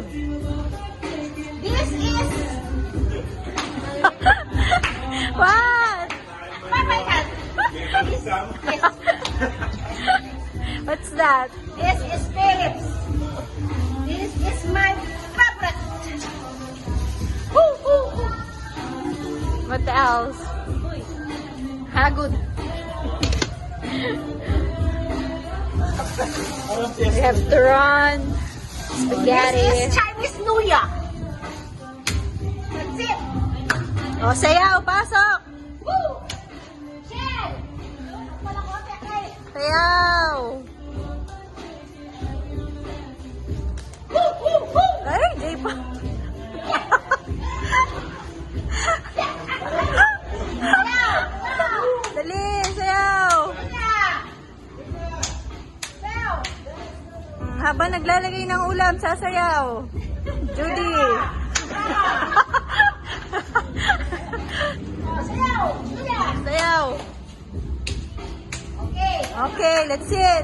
This is... What? my hand. What's that? This is Philips. This is my favorite. Woo, woo, woo. What else? Hagod. We have turon, spaghetti. This is Chinese New Year. That's it. O, sayaw, pasok! Woo! Shell! Walang kote, okay? Sayaw! Woo, woo, woo! Ay, di pa. Dali, sayaw! Habang naglalagay ng ulam, sasayaw. Judy. Sayaw! Sayaw! Sayaw. Okay. Okay, let's sit.